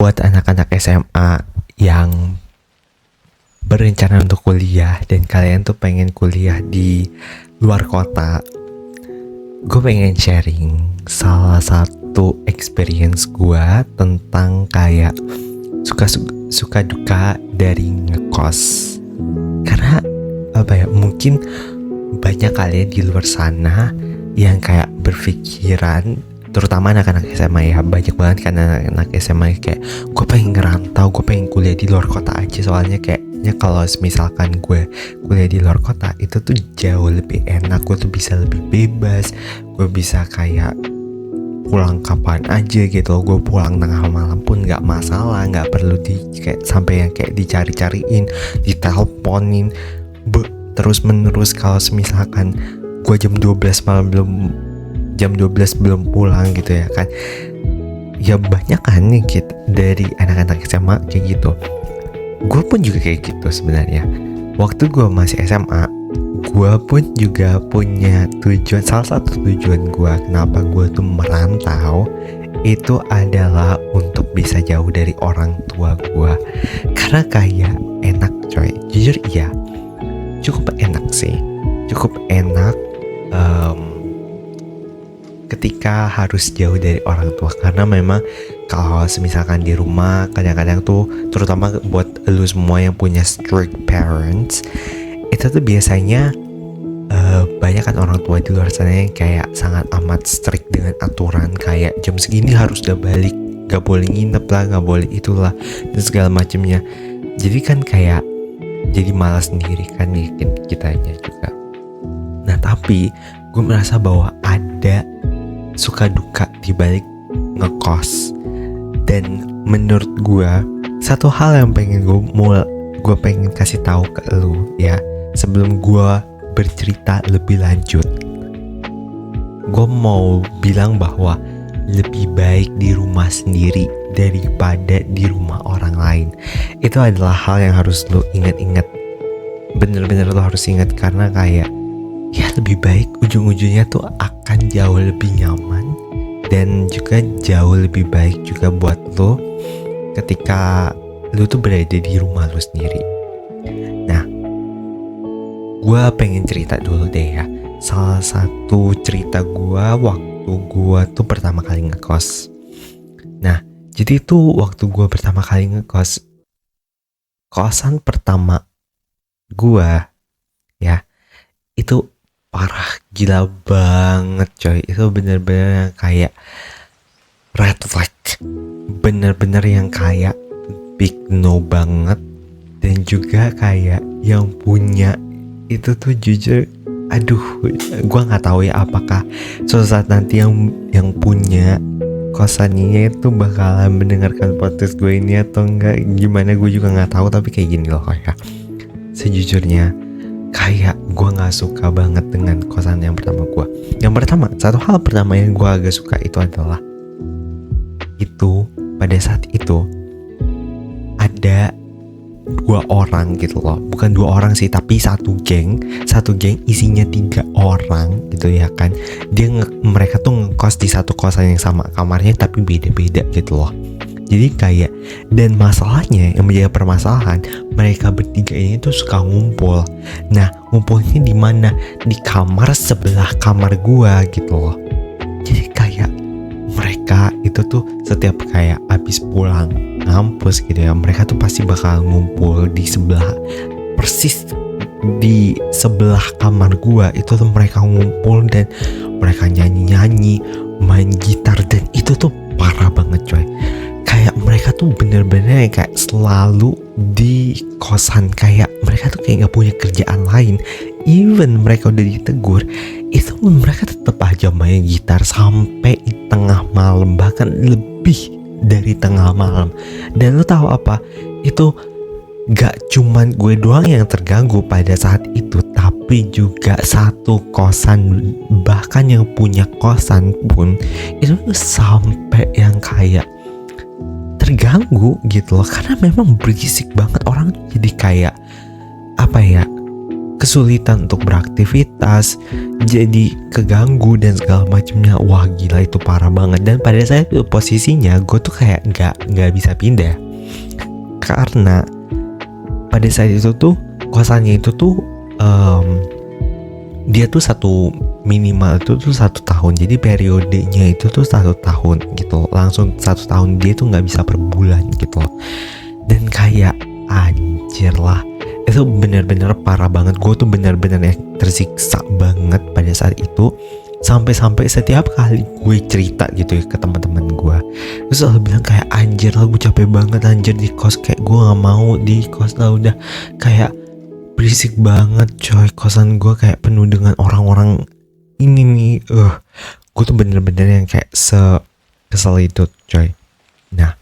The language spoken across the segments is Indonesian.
buat anak-anak SMA yang berencana untuk kuliah dan kalian tuh pengen kuliah di luar kota, gue pengen sharing salah satu experience gue tentang kayak suka duka dari ngekos. Karena mungkin banyak kalian di luar sana yang kayak berpikiran, terutama anak-anak SMA ya, banyak banget kan anak-anak SMA kayak gue pengen ngerantau, gue pengen kuliah di luar kota aja, soalnya kayaknya kalau misalkan gue kuliah di luar kota itu tuh jauh lebih enak, gue tuh bisa lebih bebas, gue bisa kayak pulang kapan aja gitu, gue pulang tengah malam pun nggak masalah, nggak perlu kayak sampai yang kayak dicari-cariin, diteleponin terus menerus kalau misalkan gue jam 12 belum pulang gitu ya kan. Ya banyak kan nih gitu, dari anak-anak SMA kayak gitu. Gue pun juga kayak gitu sebenarnya. Waktu gue masih SMA, gue pun juga punya tujuan. Salah satu tujuan gue kenapa gue tuh merantau itu adalah untuk bisa jauh dari orang tua gue. Karena kayak enak coy, jujur iya, cukup enak sih, cukup enak ketika harus jauh dari orang tua. Karena memang kalau misalkan di rumah kadang-kadang tuh, terutama buat lu semua yang punya strict parents, itu tuh biasanya banyak kan orang tua di luar sana yang kayak sangat amat strict dengan aturan, kayak jam segini harus udah balik, gak boleh nginep lah, gak boleh itulah dan segala macemnya. Jadi kan kayak jadi malas sendiri kan nih kitanya juga. Nah tapi gue merasa bahwa ada suka duka di balik ngekos, dan menurut gue satu hal yang pengen gue pengen kasih tahu ke lu ya, sebelum gue bercerita lebih lanjut. Gue mau bilang bahwa lebih baik di rumah sendiri daripada di rumah orang lain. Itu adalah hal yang harus lo ingat-ingat, bener-bener lo harus ingat, karena kayak ya lebih baik ujung-ujungnya tuh akan jauh lebih nyaman dan juga jauh lebih baik juga buat lo ketika lo tuh berada di rumah lo sendiri. Nah, gue pengen cerita dulu deh ya, salah satu cerita gue waktu gue tuh pertama kali ngekos. Nah, jadi tuh waktu gue pertama kali ngekos, kosan pertama gue ya, itu parah, gila banget coy. Itu bener-bener kayak red flag, bener-bener yang kayak big no banget. Dan juga kayak yang punya itu tuh jujur, aduh, gue nggak tahu ya apakah suatu saat nanti yang punya kosan ini itu bakalan mendengarkan podcast gue ini atau enggak, gimana gue juga nggak tahu. Tapi kayak gini loh ya, sejujurnya kayak gue nggak suka banget dengan kosan yang pertama gue. Yang pertama, satu hal pertama yang gue agak suka itu adalah itu pada saat itu ada 2 orang gitu loh, bukan 2 orang sih, tapi satu geng isinya 3 orang gitu ya kan. Mereka tuh ngekos di satu kosan yang sama, kamarnya tapi beda-beda gitu loh. Jadi kayak, dan masalahnya yang menjadi permasalahan, mereka bertiga ini tuh suka ngumpul. Nah, ngumpulnya di mana? Di kamar sebelah kamar gua gitu loh. Jadi kayak mereka itu tuh setiap kayak abis pulang ngampus gitu ya, mereka tuh pasti bakal ngumpul di sebelah, persis di sebelah kamar gua itu tuh mereka ngumpul, dan mereka nyanyi-nyanyi, main gitar, dan itu tuh parah banget coy. Kayak mereka tuh bener-bener kayak selalu di kosan, kayak mereka tuh kayak gak punya kerjaan lain. Even mereka udah ditegur, itu mereka tetap aja main gitar sampai tengah malam, bahkan lebih dari tengah malam. Dan lo tahu apa? Itu gak cuman gue doang yang terganggu pada saat itu, tapi juga satu kosan, bahkan yang punya kosan pun itu sampai yang kayak terganggu gitu loh, karena memang berisik banget. Orang jadi kayak apa ya, kesulitan untuk beraktivitas, jadi keganggu dan segala macamnya. Wah gila, itu parah banget. Dan pada saat itu posisinya gue tuh kayak nggak bisa pindah, karena pada saat itu tuh kosannya itu tuh dia tuh minimal itu tuh 1 tahun, jadi periodenya itu tuh 1 tahun gitu, langsung 1 tahun, dia tuh nggak bisa per bulan gitu. Dan kayak anjir lah, itu bener-bener parah banget. Gue tuh bener-bener tersiksa banget pada saat itu, sampai setiap kali gue cerita gitu ya ke teman-teman gue, terus selalu bilang kayak anjir lah gue capek banget anjir di kos, kayak gue nggak mau di kos lah, udah kayak berisik banget coy, kosan gue kayak penuh dengan orang-orang ini nih. Gue tuh bener-bener yang kayak kesel itu coy. Nah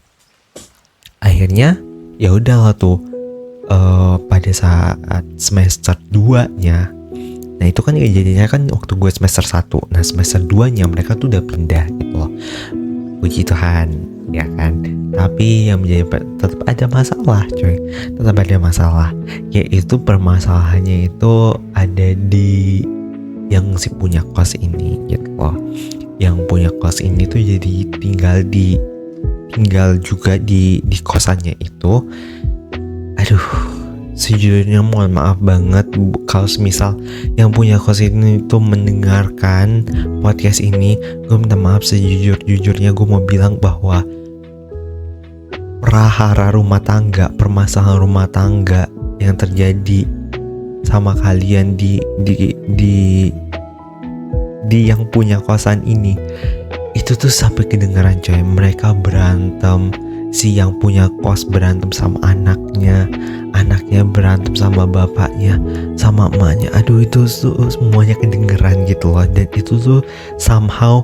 akhirnya ya udahlah tuh, pada saat semester 2-nya, nah itu kan jadinya kan waktu gue semester 1, nah semester 2-nya mereka tuh udah pindah gitu loh. Puji Tuhan ya kan. Tapi yang menjadi tetap ada masalah coy, tetap ada masalah, yaitu permasalahannya itu ada di yang si punya kos ini gitu loh. Yang punya kos ini tuh jadi tinggal juga di kosannya itu. Aduh, sejujurnya mohon maaf banget kalau misal yang punya kos ini tuh mendengarkan podcast ini. Gue minta maaf sejujurnya. Gue mau bilang bahwa prahara rumah tangga, permasalahan rumah tangga yang terjadi sama kalian di yang punya kosan ini, itu tuh sampai kedengeran coy. Mereka berantem, si yang punya kos berantem sama anaknya berantem sama bapaknya, sama emaknya. Aduh itu tuh semuanya kedengeran gitu loh. Dan itu tuh somehow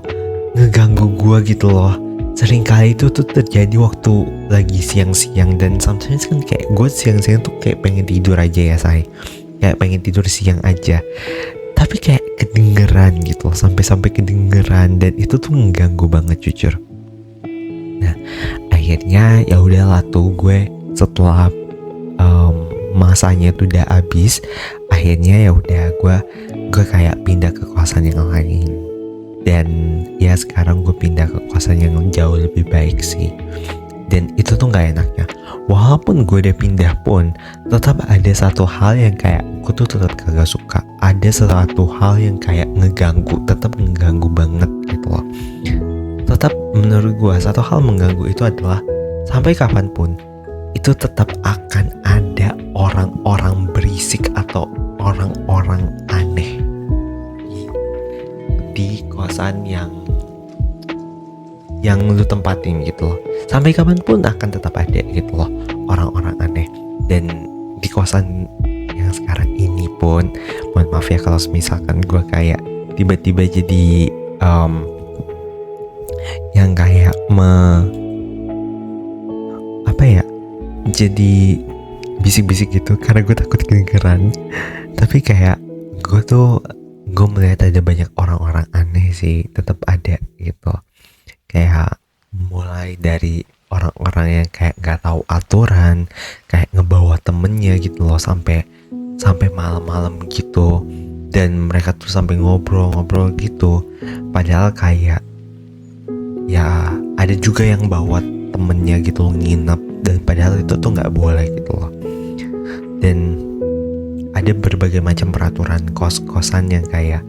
ngeganggu gua gitu loh. Seringkali itu tuh terjadi waktu lagi siang-siang, dan sometimes kan kayak gue siang-siang tuh kayak pengen tidur aja ya say, kayak pengen tidur siang aja, tapi kayak kedengeran gitu loh, sampai kedengeran, dan itu tuh mengganggu banget jujur. Nah akhirnya ya udahlah tuh, gue setelah masanya tuh udah habis, akhirnya ya udah gue kayak pindah ke kosan yang lain. Dan ya sekarang gue pindah ke kosan yang jauh lebih baik sih. Dan itu tuh gak enaknya, walaupun gue udah pindah pun tetap ada satu hal yang kayak gue tuh tetap kagak suka. Ada satu hal yang kayak tetap ngeganggu banget gitu loh. Tetap menurut gue satu hal mengganggu itu adalah sampai kapanpun itu tetap akan ada orang-orang berisik atau orang-orang aneh di kosan yang lu tempatin gitu loh. Sampai kapanpun akan tetap ada gitu loh orang-orang aneh. Dan di kosan yang sekarang ini pun, mohon maaf ya kalau misalkan gue kayak tiba-tiba jadi yang kayak jadi bisik-bisik gitu, karena gue takut kedengeran. Tapi kayak gue melihat ada banyak orang-orang aneh sih, tetap ada gitu. Kayak mulai dari orang-orang yang kayak nggak tahu aturan, kayak ngebawa temennya gitu loh, sampai malam-malam gitu. Dan mereka tuh sampai ngobrol-ngobrol gitu, padahal kayak ya ada juga yang bawa temennya gitu loh, nginep, dan padahal itu tuh nggak boleh gitu loh. Dan ada berbagai macam peraturan kos-kosan yang kayak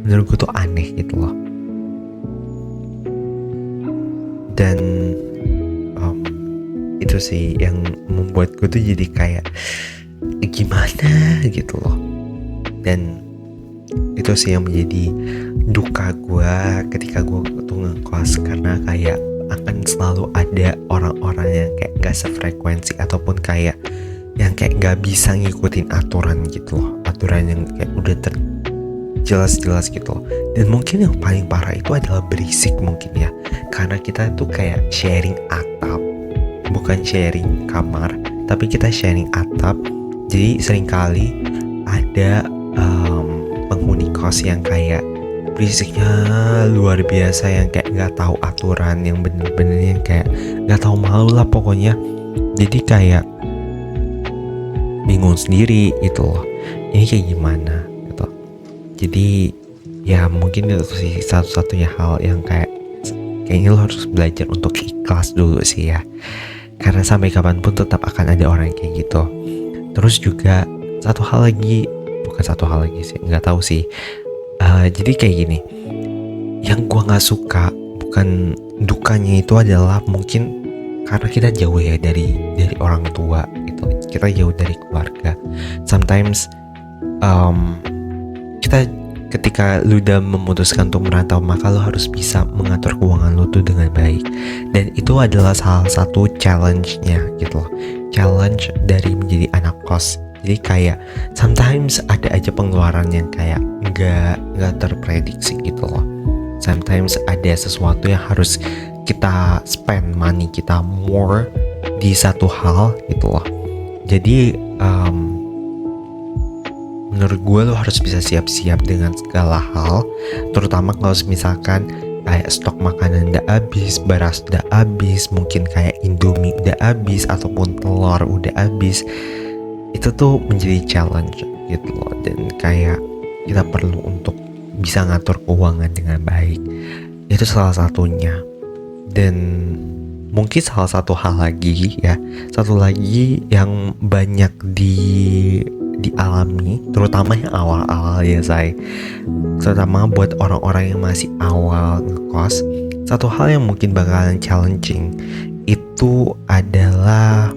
menurut gue tuh aneh gitu loh. Dan itu sih yang membuat gue tuh jadi kayak gimana gitu loh. Dan itu sih yang menjadi duka gue ketika gue tuh ngekos, karena kayak akan selalu ada orang-orang yang kayak gak sefrekuensi, ataupun kayak yang kayak gak bisa ngikutin aturan gitu loh, aturan yang kayak udah jelas-jelas gitu loh. Dan mungkin yang paling parah itu adalah berisik mungkin ya, karena kita tuh kayak sharing atap, bukan sharing kamar, tapi kita sharing atap. Jadi seringkali ada penghuni kos yang kayak berisiknya luar biasa, yang kayak nggak tahu aturan, yang bener-bener yang kayak nggak tahu malu lah pokoknya. Jadi kayak bingung sendiri gitu loh, ini kayak gimana gitu. Jadi ya mungkin itu sih satu-satunya hal yang kayaknya lo harus belajar untuk ikhlas dulu sih ya, karena sampai kapanpun tetap akan ada orang yang kayak gitu. Terus juga satu hal lagi, bukan satu hal lagi sih, nggak tahu sih. Jadi kayak gini, yang gua nggak suka bukan dukanya itu adalah mungkin karena kita jauh ya dari orang tua gitu, kita jauh dari keluarga. Sometimes kita ketika lu udah memutuskan untuk merantau, maka lu harus bisa mengatur keuangan lu tuh dengan baik, dan itu adalah salah satu challenge-nya gitu loh, challenge dari menjadi anak kos. Jadi kayak sometimes ada aja pengeluaran yang kayak nggak terprediksi gitu loh. Sometimes ada sesuatu yang harus kita spend money kita more di satu hal gitu loh. Jadi menurut gue lo harus bisa siap-siap dengan segala hal, terutama kalau misalkan kayak stok makanan udah habis, beras udah habis, mungkin kayak Indomie udah habis ataupun telur udah habis. Itu tuh menjadi challenge gitu loh, dan kayak kita perlu untuk bisa ngatur keuangan dengan baik. Itu salah satunya. Dan mungkin salah satu hal lagi ya, satu lagi yang banyak dialami, terutama yang awal-awal ya terutama buat orang-orang yang masih awal ngekos. Satu hal yang mungkin bakalan challenging itu adalah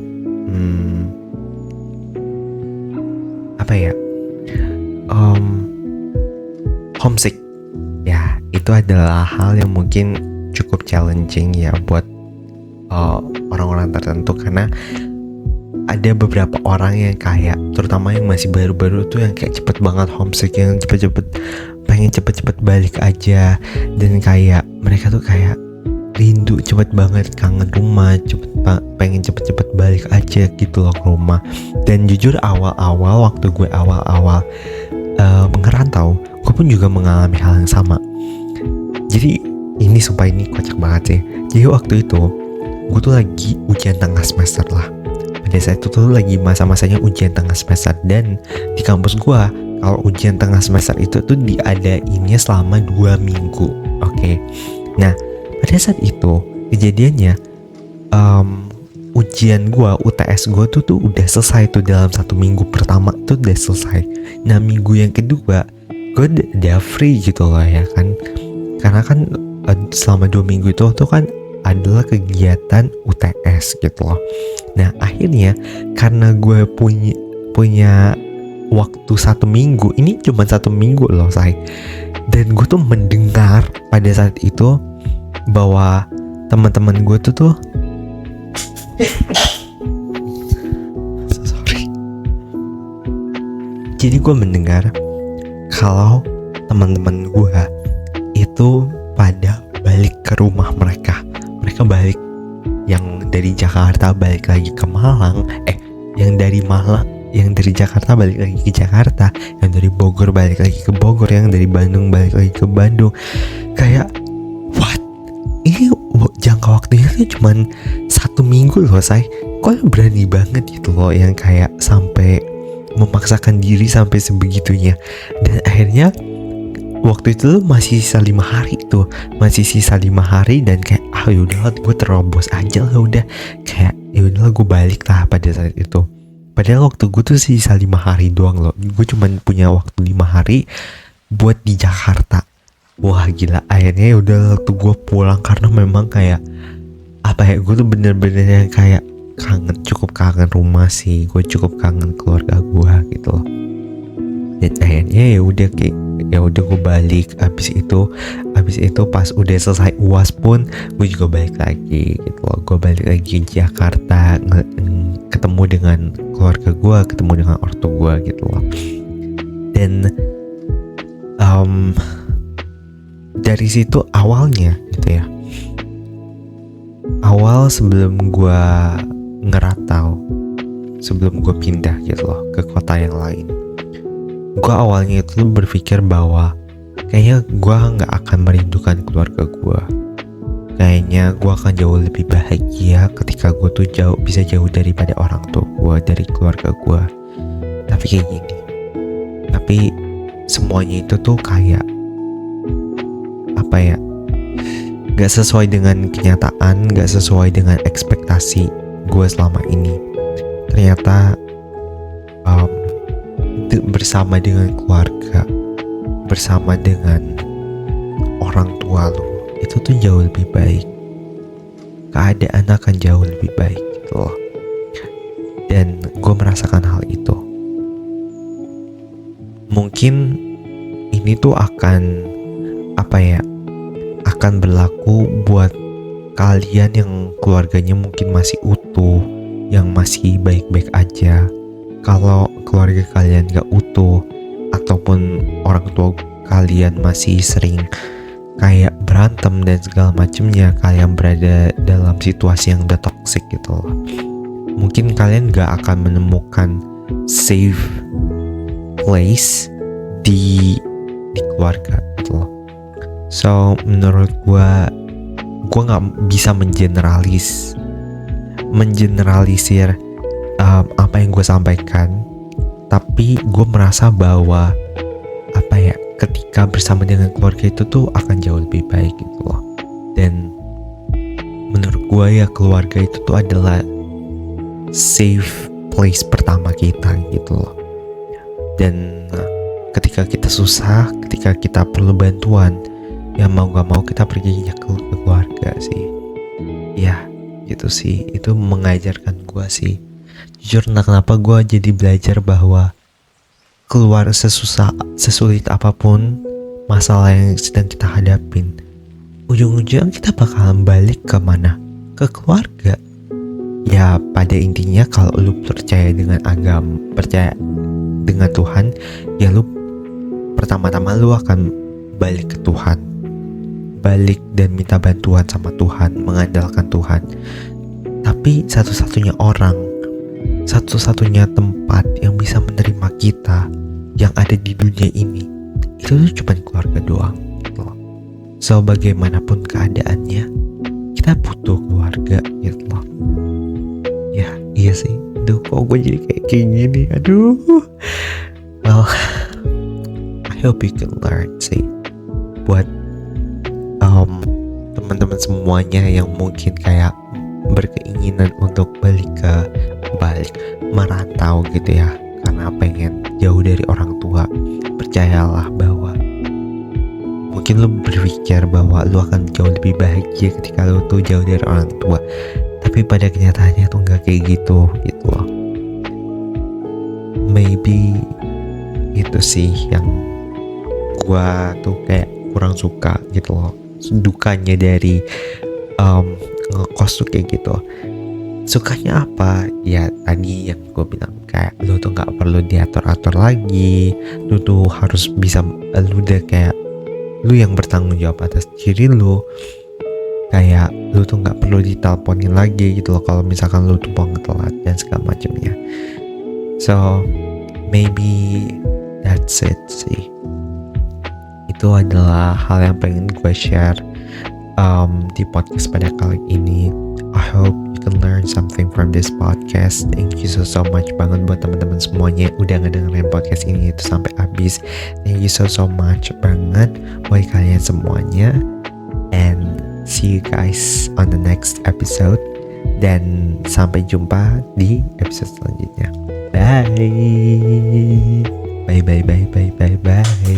homesick ya. Itu adalah hal yang mungkin cukup challenging ya buat orang-orang tertentu, karena ada beberapa orang yang kayak, terutama yang masih baru-baru tuh, yang kayak cepet banget homesick, yang pengen cepet balik aja, dan kayak mereka tuh kayak rindu cepet banget, kangen rumah, pengen cepet balik aja gitu loh ke rumah. Dan jujur awal-awal waktu gue awal-awal ngerantau, gue pun juga mengalami hal yang sama. Jadi ini sumpah ini kocak banget sih. Jadi waktu itu gue tuh lagi ujian tengah semester lah. Pada saat itu tuh lagi masa-masanya ujian tengah semester, dan di kampus gue kalau ujian tengah semester itu tuh diadainnya selama 2 minggu. Oke. Nah pada saat itu kejadiannya ujian gue, UTS gue tuh udah selesai tuh dalam 1 minggu pertama tuh udah selesai. Nah minggu yang kedua gue udah free gitu loh ya kan, karena kan selama 2 minggu itu tuh kan adalah kegiatan UTS gitu loh. Nah akhirnya karena gue punya waktu 1 minggu, ini cuma 1 minggu loh dan gue tuh mendengar pada saat itu bahwa teman-teman gue tuh sorry. Jadi gue mendengar kalau teman-teman gue itu pada balik ke rumah mereka balik, yang dari Jakarta balik lagi ke Malang, yang dari Jakarta balik lagi ke Jakarta, yang dari Bogor balik lagi ke Bogor, yang dari Bandung balik lagi ke Bandung. Kayak what? Ini jangka waktunya tuh cuman 1 minggu loh kok berani banget gitu loh, yang kayak sampai memaksakan diri sampai sebegitunya. Dan akhirnya waktu itu masih sisa 5 hari dan kayak yaudah gue terobos aja lah, udah kayak yaudah gue balik lah pada saat itu. Padahal waktu gue tuh sisa 5 hari doang loh, gue cuma punya waktu 5 hari buat di Jakarta. Wah gila, akhirnya yaudah waktu gue pulang, karena memang kayak gue tuh bener-bener yang kayak cukup kangen rumah sih, gue cukup kangen keluarga gue gitu loh. Dan akhirnya ya udah gue balik. Abis itu pas udah selesai UAS pun gue juga balik lagi gitu loh. Gue balik lagi ke Jakarta, ketemu dengan keluarga gue, ketemu dengan ortu gue gitu loh. Dan dari situ awalnya gitu ya, awal sebelum gue ngerantau, sebelum gue pindah gitu loh ke kota yang lain, gue awalnya itu berpikir bahwa kayaknya gue gak akan merindukan keluarga gue. Kayaknya gue akan jauh lebih bahagia ketika gue tuh bisa jauh daripada orang tua gue, dari keluarga gue. Tapi kayak gini, tapi semuanya itu tuh kayak apa ya, gak sesuai dengan kenyataan, gak sesuai dengan ekspektasi gue selama ini. Ternyata bersama dengan keluarga, bersama dengan orang tua lo, itu tuh jauh lebih baik. Keadaan akan jauh lebih baik gitu loh. Dan gue merasakan hal itu. Mungkin ini tuh akan akan berlaku buat kalian yang keluarganya mungkin masih utuh, yang masih baik-baik aja. Kalau keluarga kalian gak utuh, ataupun orang tua kalian masih sering kayak berantem dan segala macemnya, kalian berada dalam situasi yang udah toxic gitu loh. Mungkin kalian gak akan menemukan safe place di keluarga gitu loh. So menurut gue gak bisa mengeneralisir apa yang gue sampaikan, tapi gue merasa bahwa ketika bersama dengan keluarga itu tuh akan jauh lebih baik gitu loh. Dan menurut gue ya, keluarga itu tuh adalah safe place pertama kita gitu loh. Dan ketika kita susah, ketika kita perlu bantuan, ya mau gak mau kita perginya ke keluarga sih. Ya gitu sih, itu mengajarkan gue sih. Jujur entah kenapa gue jadi belajar bahwa keluar sesulit apapun masalah yang sedang kita hadapin, ujung-ujungnya kita bakalan balik ke mana? Ke keluarga. Ya pada intinya kalau lu percaya dengan agama, percaya dengan Tuhan, ya lu pertama-tama lu akan balik ke Tuhan, balik dan minta bantuan sama Tuhan, mengandalkan Tuhan. Tapi satu-satunya tempat yang bisa menerima kita yang ada di dunia ini, itu tuh cuma keluarga doang gitu loh. So bagaimanapun keadaannya, kita butuh keluarga gitu loh. Ya iya sih. Aduh, kok gue jadi kayak gini. Aduh. Well, I hope you can learn sih. Buat teman-teman semuanya yang mungkin kayak berkeinginan untuk balik merantau gitu ya, karena pengen jauh dari orang tua, percayalah bahwa mungkin lo berpikir bahwa lo akan jauh lebih bahagia ketika lo tuh jauh dari orang tua, tapi pada kenyataannya tuh nggak kayak gitu loh. Maybe itu sih yang gua tuh kayak kurang suka gitu loh, dukanya dari ngekos tuh kayak gitu. Sukanya apa? Ya tadi yang gue bilang, kayak lu tuh gak perlu diatur-atur lagi, lu tuh harus bisa, lu udah kayak lu yang bertanggung jawab atas diri lu, kayak lu tuh gak perlu diteleponin lagi gitu loh kalau misalkan lu tuh mau telat dan segala macamnya. So maybe that's it sih. Itu adalah hal yang pengen gue share di podcast pada kali ini. I hope you can learn something from this podcast. Thank you so much banget buat teman-teman semuanya yang udah ngedengerin podcast ini itu sampai habis. Thank you so much banget buat kalian semuanya. And see you guys on the next episode. Dan sampai jumpa di episode selanjutnya. Bye. Bye.